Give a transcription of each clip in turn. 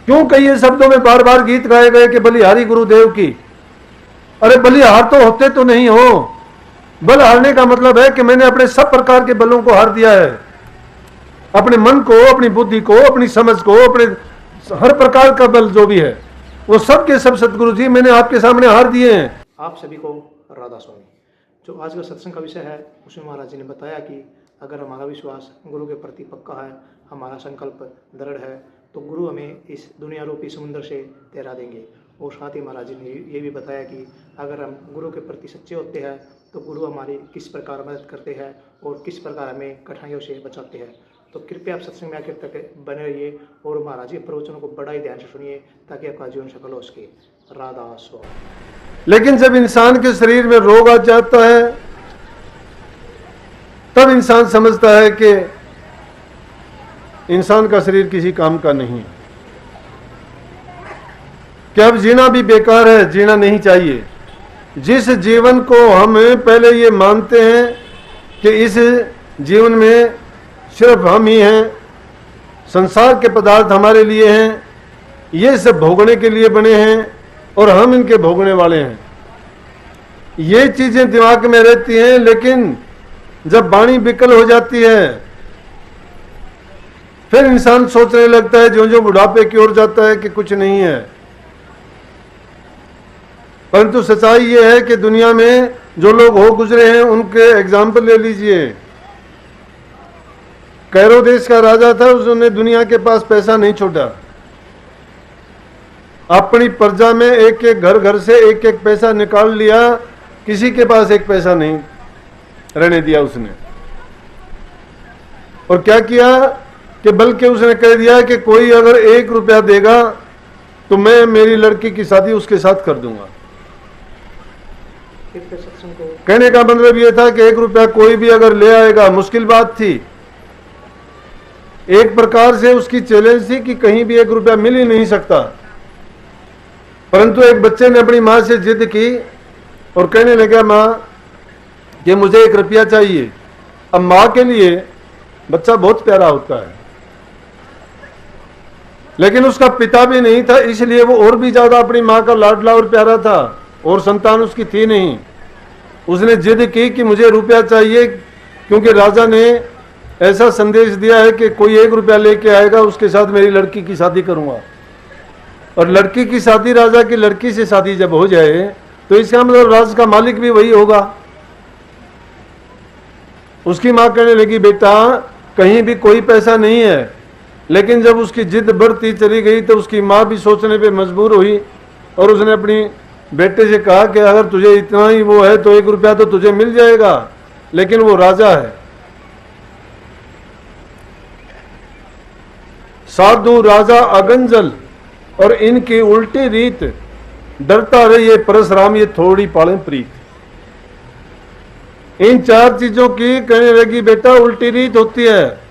क्यों कई शब्दों में बार बार गीत गाए गए कि बलिहारी गुरुदेव की? अरे बलिहार तो होते तो नहीं हो। बल हारने का मतलब है कि मैंने अपने सब प्रकार के बलों को हार दिया है, अपने मन को, अपनी बुद्धि को, अपनी समझ को, अपने हर प्रकार का बल जो भी है वो सब के सब सतगुरु जी मैंने आपके सामने हार दिए हैं। आप सभी को राधा स्वामी। जो आज का सत्संग का विषय है उसमें महाराज जी ने बताया कि अगर हमारा विश्वास गुरु के प्रति पक्का है, हमारा संकल्प दृढ़ है, तो गुरु हमें इस दुनिया रूपी समुद्र से तैरा देंगे। और साथ ही महाराज जी ने ये भी बताया कि अगर हम गुरु के प्रति सच्चे होते हैं तो गुरु हमारी किस प्रकार मदद करते हैं और किस प्रकार हमें कठिनाइयों से बचाते हैं। तो कृपया आप सत्संग में आखिर तक बने रहिए और महाराज जी प्रवचनों को बड़ा ही ध्यान से सुनिए ताकि आपका जीवन सफल हो सके। राधा स्वामी। लेकिन जब इंसान के शरीर में रोग आ जाता है तब इंसान समझता है कि इंसान का शरीर किसी काम का नहीं, कि अब जीना भी बेकार है, जीना नहीं चाहिए। जिस जीवन को हम पहले ये मानते हैं कि इस जीवन में सिर्फ हम ही हैं, संसार के पदार्थ हमारे लिए हैं, ये सब भोगने के लिए बने हैं और हम इनके भोगने वाले हैं, ये चीजें दिमाग में रहती हैं। लेकिन जब वाणी विकल हो जाती है फिर इंसान सोचने लगता है, जो बुढ़ापे की ओर जाता है, कि कुछ नहीं है। परंतु सच्चाई ये है कि दुनिया में जो लोग हो गुजरे हैं उनके एग्जाम्पल ले लीजिए। कैरो देश का राजा था, उसने दुनिया के पास पैसा नहीं छोड़ा, अपनी प्रजा में एक एक घर घर से एक एक पैसा निकाल लिया, किसी के पास एक पैसा नहीं रहने दिया उसने। और क्या किया कि बल्कि उसने कह दिया कि कोई अगर 1 रुपया देगा तो मैं मेरी लड़की की शादी उसके साथ कर दूंगा। कहने का मतलब यह था कि 1 रुपया कोई भी अगर ले आएगा, मुश्किल बात थी, एक प्रकार से उसकी चैलेंज थी कि कहीं भी 1 रुपया मिल ही नहीं सकता। परंतु एक बच्चे ने अपनी मां से जिद की और कहने लगा, मां कि मुझे 1 रुपया चाहिए। अब मां के लिए बच्चा बहुत प्यारा होता है, लेकिन उसका पिता भी नहीं था, इसलिए वो और भी ज्यादा अपनी मां का लाडला और प्यारा था, और संतान उसकी थी नहीं। उसने जिद की कि मुझे रुपया चाहिए, क्योंकि राजा ने ऐसा संदेश दिया है कि कोई 1 रुपया लेके आएगा उसके साथ मेरी लड़की की शादी करूंगा। और लड़की की शादी, राजा की लड़की से शादी जब हो जाए तो इसका मतलब राज का मालिक भी वही होगा। उसकी मां कहने लगी, बेटा कहीं भी कोई पैसा नहीं है। लेकिन जब उसकी जिद बढ़ती चली गई तो उसकी मां भी सोचने पे मजबूर हुई और उसने अपनी बेटे से कहा कि अगर तुझे इतना ही वो है तो 1 रुपया तो तुझे मिल जाएगा, लेकिन वो राजा है। साधु राजा अगंजल और इनकी उल्टी रीत, डरता रहिए परशुराम ये थोड़ी पाले प्रीत। इन 4 चीजों की कहने लगी, बेटा उल्टी रीत होती है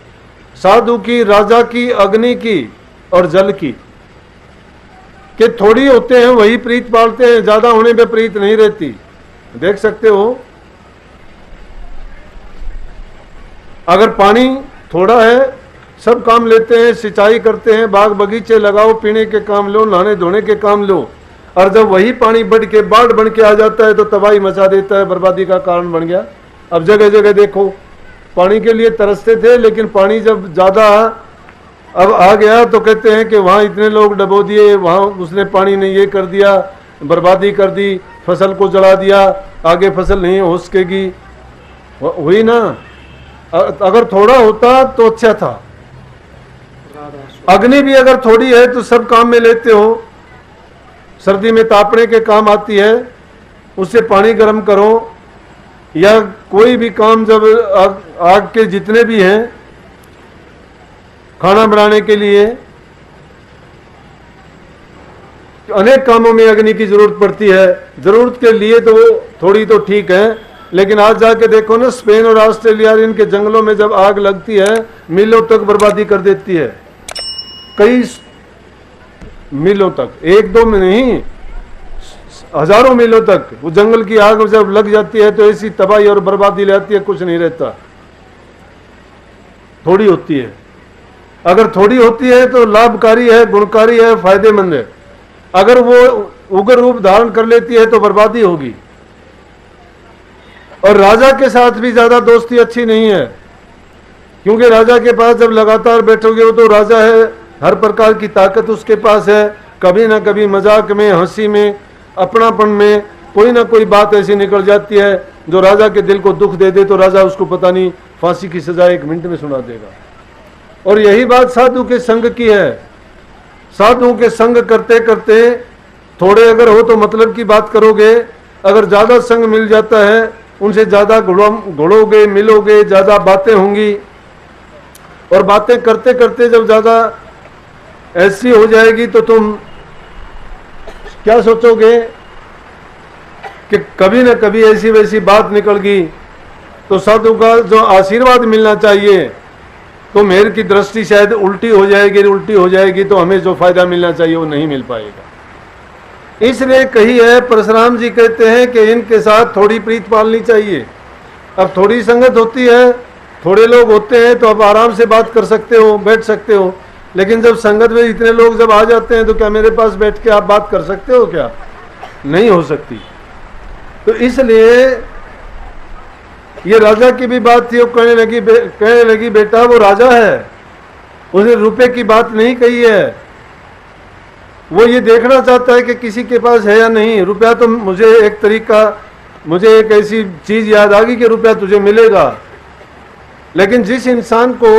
साधु की, राजा की, अग्नि की और जल की, कि थोड़ी होते हैं वही प्रीत पालते हैं, ज्यादा होने पे प्रीत नहीं रहती। देख सकते हो, अगर पानी थोड़ा है सब काम लेते हैं, सिंचाई करते हैं, बाग बगीचे लगाओ, पीने के काम लो, नहाने धोने के काम लो, और जब वही पानी बढ़ के बाढ़ बन के आ जाता है तो तबाही मचा देता है, बर्बादी का कारण बन गया। अब जगह जगह देखो, पानी के लिए तरसते थे, लेकिन पानी जब ज्यादा अब आ गया तो कहते हैं कि वहाँ इतने लोग डबो दिए, वहाँ उसने पानी ने ये कर दिया, बर्बादी कर दी, फसल को जला दिया, आगे फसल नहीं हो सकेगी। हुई ना। अगर थोड़ा होता तो अच्छा था। अग्नि भी अगर थोड़ी है तो सब काम में लेते हो, सर्दी में तापने के काम आती है, उससे पानी गर्म करो, या कोई भी काम जब आग के जितने भी हैं खाना बनाने के लिए, अनेक कामों में अग्नि की जरूरत पड़ती है। जरूरत के लिए तो वो थोड़ी तो ठीक है, लेकिन आज जाके देखो ना, स्पेन और ऑस्ट्रेलिया इनके जंगलों में जब आग लगती है मीलों तक बर्बादी कर देती है, कई मीलों तक, 1-2 में नहीं, हजारों मीलों तक। वो जंगल की आग जब लग जाती है तो ऐसी तबाही और बर्बादी लाती है, कुछ नहीं रहता, थोड़ी होती है। अगर थोड़ी होती है तो लाभकारी है, गुणकारी है, फायदेमंद है। अगर वो उग्र रूप धारण कर लेती है तो बर्बादी होगी। और राजा के साथ भी ज्यादा दोस्ती अच्छी नहीं है, क्योंकि राजा के पास जब लगातार बैठोगे, वो तो राजा है, हर प्रकार की ताकत उसके पास है, कभी ना कभी मजाक में, हंसी में, अपनापन में कोई ना कोई बात ऐसी निकल जाती है जो राजा के दिल को दुख दे दे, तो राजा उसको पता नहीं फांसी की सजा 1 मिनट में सुना देगा। और यही बात साधु के संग की है। साधुओं के संग करते करते थोड़े अगर हो तो मतलब की बात करोगे, अगर ज्यादा संग मिल जाता है, उनसे ज्यादा घुलोगे, मिलोगे, ज्यादा बातें होंगी, और बातें करते करते जब ज्यादा ऐसी हो जाएगी तो तुम क्या सोचोगे कि कभी ना कभी ऐसी वैसी बात निकल गई तो साधु का जो आशीर्वाद मिलना चाहिए तो मेहर की दृष्टि शायद उल्टी हो जाएगी तो हमें जो फायदा मिलना चाहिए वो नहीं मिल पाएगा। इसलिए कही है, परशुराम जी कहते हैं कि इनके साथ थोड़ी प्रीत पालनी चाहिए। अब थोड़ी संगत होती है, थोड़े लोग होते हैं तो अब आराम से बात कर सकते हो, बैठ सकते हो, लेकिन जब संगत में इतने लोग जब आ जाते हैं तो क्या मेरे पास बैठ के आप बात कर सकते हो? क्या नहीं हो सकती। तो इसलिए ये राजा की भी बात थी। वो कहने लगी बेटा वो राजा है, उसने रुपए की बात नहीं कही है, वो ये देखना चाहता है कि किसी के पास है या नहीं। रुपया तो मुझे एक ऐसी चीज याद आ गई कि रुपया तुझे मिलेगा, लेकिन जिस इंसान को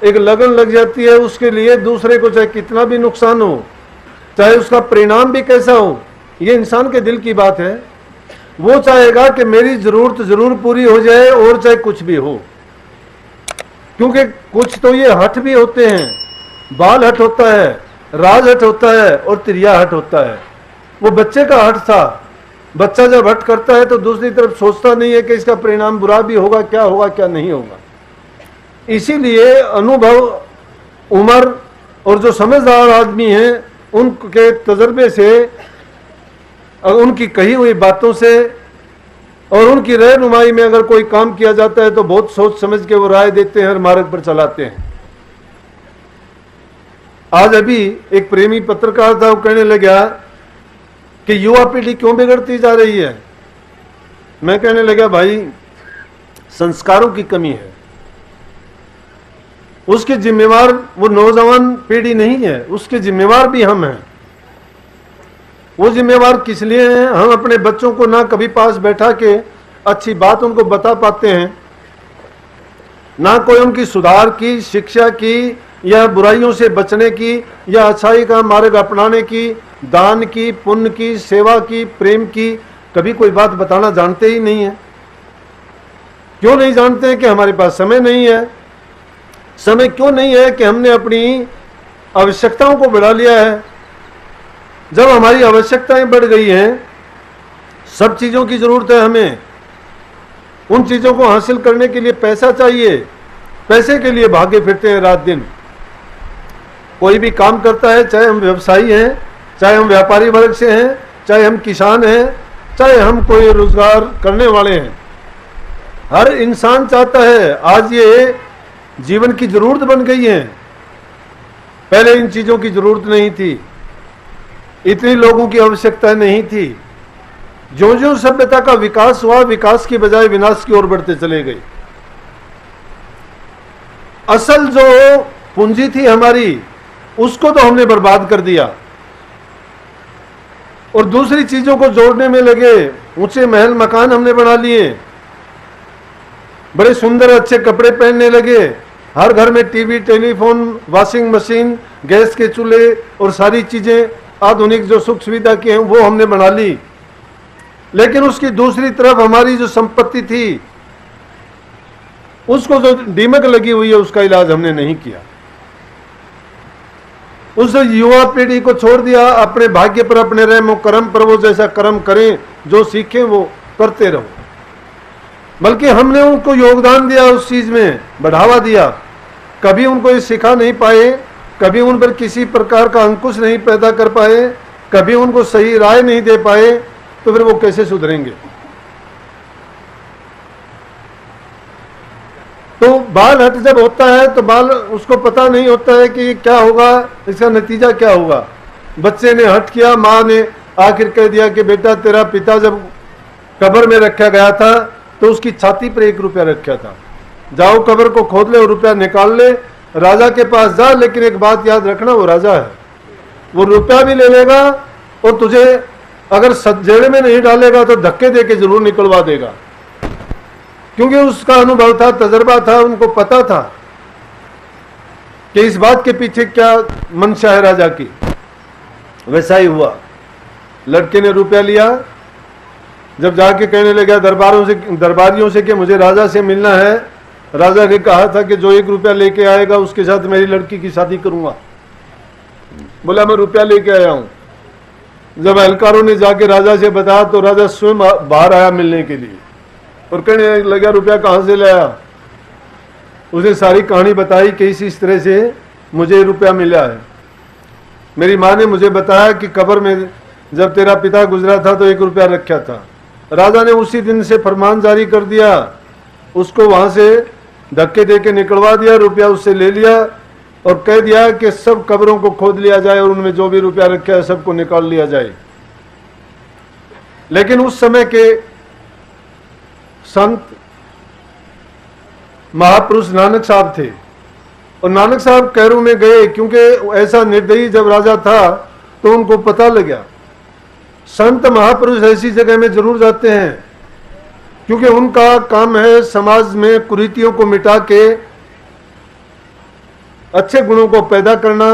एक लगन लग जाती है उसके लिए दूसरे को चाहे कितना भी नुकसान हो, चाहे उसका परिणाम भी कैसा हो, ये इंसान के दिल की बात है। वो चाहेगा कि मेरी जरूरत जरूर पूरी हो जाए और चाहे कुछ भी हो, क्योंकि कुछ तो ये हट भी होते हैं, बाल हट होता है, राज हट होता है और त्रिया हट होता है। वो बच्चे का हट था। बच्चा जब हट करता है तो दूसरी तरफ सोचता नहीं है कि इसका परिणाम बुरा भी होगा क्या नहीं होगा। इसीलिए अनुभव, उम्र और जो समझदार आदमी हैं उनके तजर्बे से और उनकी कही हुई बातों से और उनकी रहनुमाई में अगर कोई काम किया जाता है तो बहुत सोच समझ के वो राय देते हैं और मार्ग पर चलाते हैं। आज अभी एक प्रेमी पत्रकार था, वो कहने लगा कि युवा पीढ़ी क्यों बिगड़ती जा रही है। मैं कहने लगा भाई संस्कारों की कमी है, उसके जिम्मेवार वो नौजवान पीढ़ी नहीं है, उसके जिम्मेवार भी हम हैं। वो जिम्मेवार किस लिए हैं? हम अपने बच्चों को ना कभी पास बैठा के अच्छी बात उनको बता पाते हैं, ना कोई उनकी सुधार की, शिक्षा की, या बुराइयों से बचने की, या अच्छाई का मार्ग अपनाने की, दान की, पुण्य की, सेवा की, प्रेम की कभी कोई बात बताना जानते ही नहीं है। क्यों नहीं जानते हैं? कि हमारे पास समय नहीं है। समय क्यों नहीं है? कि हमने अपनी आवश्यकताओं को बढ़ा लिया है। जब हमारी आवश्यकताएं बढ़ गई हैं, सब चीजों की जरूरत है हमें, उन चीजों को हासिल करने के लिए पैसा चाहिए, पैसे के लिए भागे फिरते हैं रात दिन। कोई भी काम करता है, चाहे हम व्यवसायी हैं, चाहे हम व्यापारी वर्ग से हैं, चाहे हम किसान हैं, चाहे हम कोई रोजगार करने वाले हैं, हर इंसान चाहता है, आज ये जीवन की जरूरत बन गई है। पहले इन चीजों की जरूरत नहीं थी, इतनी लोगों की आवश्यकता नहीं थी। जो जो सभ्यता का विकास हुआ, विकास की बजाय विनाश की ओर बढ़ते चले गए। असल जो पूंजी थी हमारी, उसको तो हमने बर्बाद कर दिया और दूसरी चीजों को जोड़ने में लगे। ऊंचे महल मकान हमने बना लिए, बड़े सुंदर अच्छे कपड़े पहनने लगे, हर घर में TV, telephone, washing machine, gas के चूल्हे और सारी चीजें आधुनिक जो सुख सुविधा की हैं वो हमने बना ली। लेकिन उसकी दूसरी तरफ हमारी जो संपत्ति थी, उसको जो दीमक लगी हुई है, उसका इलाज हमने नहीं किया। उस युवा पीढ़ी को छोड़ दिया, अपने भाग्य पर, अपने रहमो कर्म पर वो जैसा कर्म करें, जो सीखें वो करते रहो। बल्कि हमने उनको योगदान दिया, उस चीज में बढ़ावा दिया। कभी उनको ये सिखा नहीं पाए, कभी उन पर किसी प्रकार का अंकुश नहीं पैदा कर पाए, कभी उनको सही राय नहीं दे पाए, तो फिर वो कैसे सुधरेंगे? तो बाल हट जब होता है तो बाल उसको पता नहीं होता है कि क्या होगा, इसका नतीजा क्या होगा। बच्चे ने हट किया, माँ ने आखिर कह दिया कि बेटा तेरा पिता जब कब्र में रखा गया था तो उसकी छाती पर 1 रुपया रखा था, जाओ कब्र को खोद ले और रुपया निकाल ले, राजा के पास जा, लेकिन एक बात याद रखना, वो राजा है, वो रुपया भी ले लेगा और तुझे अगर जेल में नहीं डालेगा तो धक्के दे के जरूर निकलवा देगा। क्योंकि उसका अनुभव था, तजर्बा था, उनको पता था कि इस बात के पीछे क्या मंशा है राजा की। वैसा ही हुआ, लड़के ने रुपया लिया, जब जाके कहने लगा दरबारियों से कि मुझे राजा से मिलना है, राजा ने कहा था कि जो 1 रुपया लेके आएगा उसके साथ मेरी लड़की की शादी करूंगा। बोला मैं रुपया लेके आया हूं। जब एहलकारों ने जाके राजा से बताया तो राजा स्वयं बाहर आया मिलने के लिए और कहने लगा रुपया कहां से लाया। उसे सारी कहानी बताई कि इस तरह से मुझे रुपया मिला है। मेरी माँ ने मुझे बताया कि कब्र में जब तेरा पिता गुजरा था तो 1 रुपया रखा था। राजा ने उसी दिन से फरमान जारी कर दिया, उसको वहां से धक्के दे के निकलवा दिया, रुपया उससे ले लिया और कह दिया कि सब कब्रों को खोद लिया जाए और उनमें जो भी रुपया रखा है सबको निकाल लिया जाए। लेकिन उस समय के संत महापुरुष नानक साहब थे और नानक साहब कैरों में गए, क्योंकि ऐसा निर्दयी जब राजा था तो उनको पता लग गया। संत महापुरुष ऐसी जगह में जरूर जाते हैं क्योंकि उनका काम है समाज में कुरीतियों को मिटा के अच्छे गुणों को पैदा करना,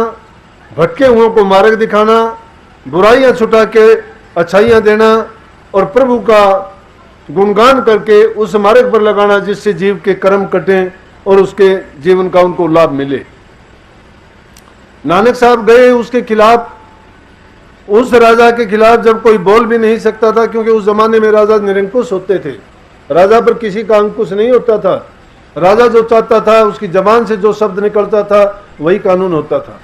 भटके हुओं को मार्ग दिखाना, बुराइयां छुटा के अच्छाइयां देना और प्रभु का गुणगान करके उस मार्ग पर लगाना जिससे जीव के कर्म कटें और उसके जीवन का उनको लाभ मिले। नानक साहब गए उसके खिलाफ, उस राजा के खिलाफ जब कोई बोल भी नहीं सकता था, क्योंकि उस जमाने में राजा निरंकुश होते थे, राजा पर किसी का अंकुश नहीं होता था। राजा जो चाहता था उसकी जबान से जो शब्द निकलता था वही कानून होता था।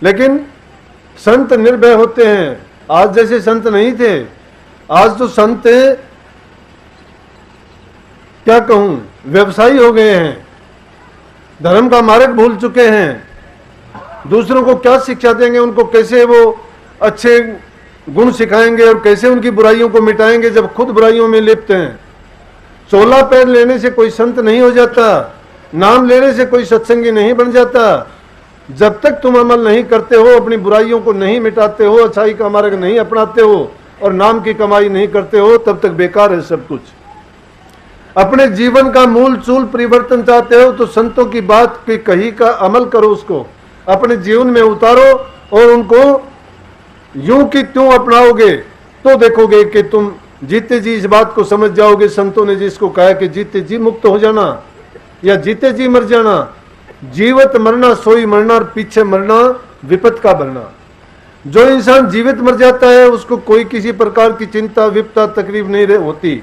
लेकिन संत निर्भय होते हैं, आज जैसे संत नहीं थे। आज तो संत क्या कहूं, व्यवसायी हो गए हैं, धर्म का मार्ग भूल चुके हैं। दूसरों को क्या शिक्षा देंगे, उनको कैसे वो अच्छे गुण सिखाएंगे और कैसे उनकी बुराइयों को मिटाएंगे जब खुद बुराइयों में लिप्त हैं। 16 पैर लेने से कोई संत नहीं हो जाता, नाम लेने से कोई सत्संगी नहीं बन जाता। जब तक तुम अमल नहीं करते हो, अपनी बुराइयों को नहीं मिटाते हो, अच्छाई का मार्ग नहीं अपनाते हो और नाम की कमाई नहीं करते हो, तब तक बेकार है सब कुछ। अपने जीवन का मूल चूल परिवर्तन चाहते हो तो संतों की बात की कही का अमल करो, उसको अपने जीवन में उतारो और उनको यूं कि त्यों अपनाओगे तो देखोगे कि तुम जीते जी इस बात को समझ जाओगे। संतों ने जिसको कहा कि जीते जी मुक्त हो जाना या जीते जी मर जाना, जीवित मरना सोई मरना और पीछे मरना विपत का भरना। जो इंसान जीवित मर जाता है उसको कोई किसी प्रकार की चिंता विपता तकलीफ नहीं होती।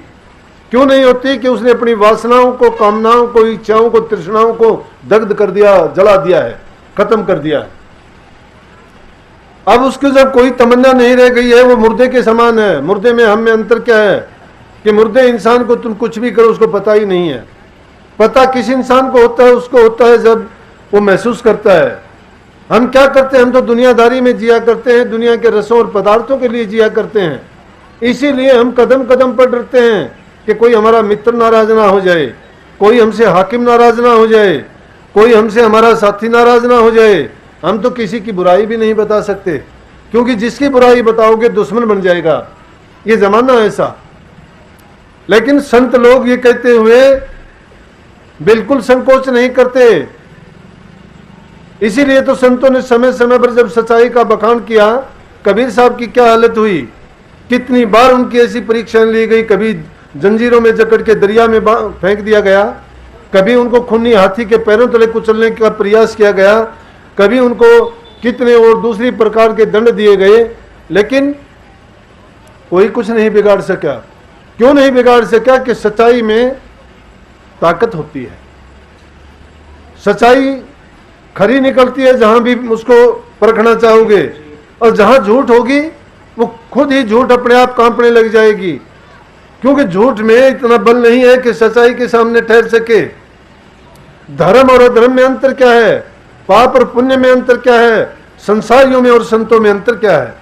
क्यों नहीं होती? कि उसने अपनी वासनाओं को, कामनाओं को, इच्छाओं को, तृष्णाओं को दग्ध कर दिया, जला दिया है, खत्म कर दिया है। अब उसकी जब कोई तमन्ना नहीं रह गई है, वो मुर्दे के समान है। मुर्दे में हम में अंतर क्या है कि मुर्दे इंसान को तुम कुछ भी करो उसको पता ही नहीं है। पता किस इंसान को होता है? उसको होता है जब वो महसूस करता है। हम क्या करते हैं? हम तो दुनियादारी में जिया करते हैं, दुनिया के रसों और पदार्थों के लिए जिया करते हैं। इसीलिए हम कदम कदम पर डरते हैं कि कोई हमारा मित्र नाराज ना हो जाए, कोई हमसे हाकिम नाराज ना हो जाए, कोई हमसे हमारा साथी नाराज ना हो जाए। हम तो किसी की बुराई भी नहीं बता सकते, क्योंकि जिसकी बुराई बताओगे दुश्मन बन जाएगा। ये जमाना ऐसा। लेकिन संत लोग ये कहते हुए बिल्कुल संकोच नहीं करते। इसीलिए तो संतों ने समय समय पर जब सच्चाई का बखान किया, कबीर साहब की क्या हालत हुई, कितनी बार उनकी ऐसी परीक्षाएं ली गई। कभी जंजीरों में जकड़ के दरिया में फेंक दिया गया, कभी उनको खूनी हाथी के पैरों तले कुचलने का प्रयास किया गया, कभी उनको कितने और दूसरी प्रकार के दंड दिए गए, लेकिन कोई कुछ नहीं बिगाड़ सका। क्यों नहीं बिगाड़ सका? कि सच्चाई में ताकत होती है। सच्चाई खरी निकलती है जहां भी उसको परखना चाहोगे, और जहां झूठ होगी वो खुद ही झूठ अपने आप कांपने लग जाएगी। क्योंकि झूठ में इतना बल नहीं है कि सच्चाई के सामने ठहर सके। धर्म और अधर्म में अंतर क्या है, पाप और पुण्य में अंतर क्या है, संसारियों में और संतों में अंतर क्या है।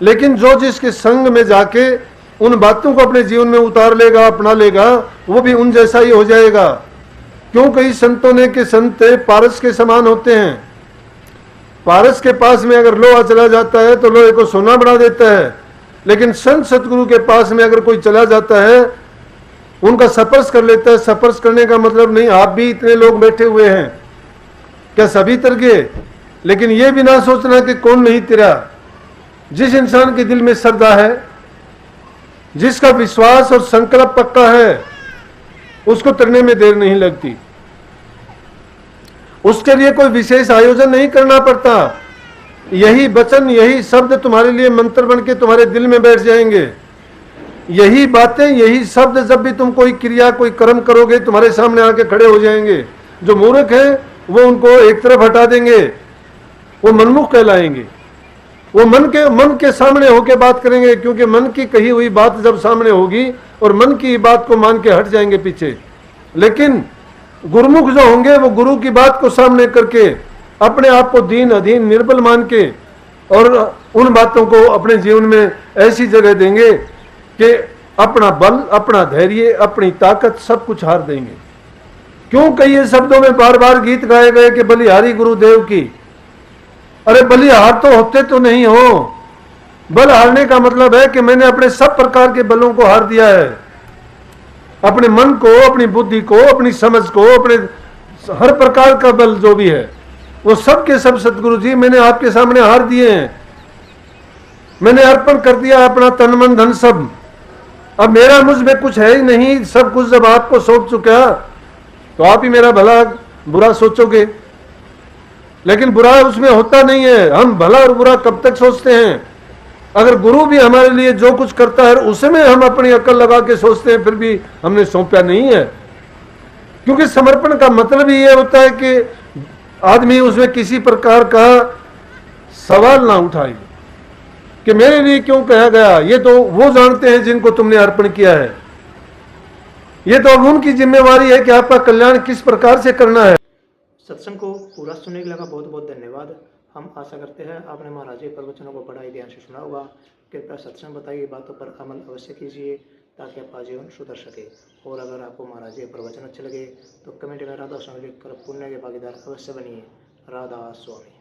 लेकिन जो जिसके संग में जाके उन बातों को अपने जीवन में उतार लेगा, अपना लेगा, वो भी उन जैसा ही हो जाएगा। क्यों कई संतों ने कि संत पारस के समान होते हैं। पारस के पास में अगर लोहा चला जाता है तो लोहे को सोना बना देता है, लेकिन संत सतगुरु के पास में अगर कोई चला जाता है, उनका स्पर्श कर लेता है। स्पर्श करने का मतलब नहीं आप भी इतने लोग बैठे हुए हैं, क्या सभी तर गए? लेकिन यह भी ना सोचना कि कौन नहीं तेरा। जिस इंसान के दिल में श्रद्धा है, जिसका विश्वास और संकल्प पक्का है, उसको तरने में देर नहीं लगती। उसके लिए कोई विशेष आयोजन नहीं करना पड़ता। यही वचन, यही शब्द तुम्हारे लिए मंत्र बन के तुम्हारे दिल में बैठ जाएंगे। यही बातें, यही शब्द जब भी तुम कोई क्रिया, कोई कर्म करोगे, तुम्हारे सामने आके खड़े हो जाएंगे। जो मूर्ख है वो उनको एक तरफ हटा देंगे, वो मनमुख कहलाएंगे। वो मन के सामने होके बात करेंगे, क्योंकि मन की कही हुई बात जब सामने होगी और मन की बात को मान के हट जाएंगे पीछे। लेकिन गुरुमुख जो होंगे वो गुरु की बात को सामने करके अपने आप को दीन अधीन निर्बल मान के और उन बातों को अपने जीवन में ऐसी जगह देंगे कि अपना बल, अपना धैर्य, अपनी ताकत सब कुछ हार देंगे। क्यों कई शब्दों में बार बार गीत गाए गए कि बलिहारी गुरुदेव की। अरे बलिहार तो होते तो नहीं हो। बल हारने का मतलब है कि मैंने अपने सब प्रकार के बलों को हार दिया है। अपने मन को, अपनी बुद्धि को, अपनी समझ को, अपने हर प्रकार का बल जो भी है वो सब के सब सतगुरु जी मैंने आपके सामने हार दिए हैं। मैंने अर्पण कर दिया अपना तन मन धन सब। अब मेरा मुझ में कुछ है ही नहीं। सब कुछ जब आपको सौंप चुका तो आप ही मेरा भला बुरा सोचोगे। लेकिन बुरा उसमें होता नहीं है। हम भला और बुरा कब तक सोचते हैं? अगर गुरु भी हमारे लिए जो कुछ करता है उसमें हम अपनी अकल लगा के सोचते हैं, फिर भी हमने सौंपा नहीं है। क्योंकि समर्पण का मतलब ही यह होता है कि आदमी उसमें किसी प्रकार का सवाल ना उठाए कि मेरे लिए क्यों कहा गया। ये तो वो जानते हैं जिनको तुमने अर्पण किया है। ये तो अब उनकी जिम्मेवारी है कि आपका कल्याण किस प्रकार से करना है। सत्संग को पूरा सुनने के लिए बहुत बहुत धन्यवाद। हम आशा करते हैं आपने महाराज के प्रवचनों को बड़ा ही ध्यान से सुना होगा। कृपया सत्संग बताई गई बातों पर अमल अवश्य कीजिए ताकि आपका जीवन सुधर सके। और अगर आपको महाराज के प्रवचन अच्छे लगे तो कमेंट में राधा स्वामी लिखकर पुण्य के भागीदार अवश्य बनिए। राधा स्वामी।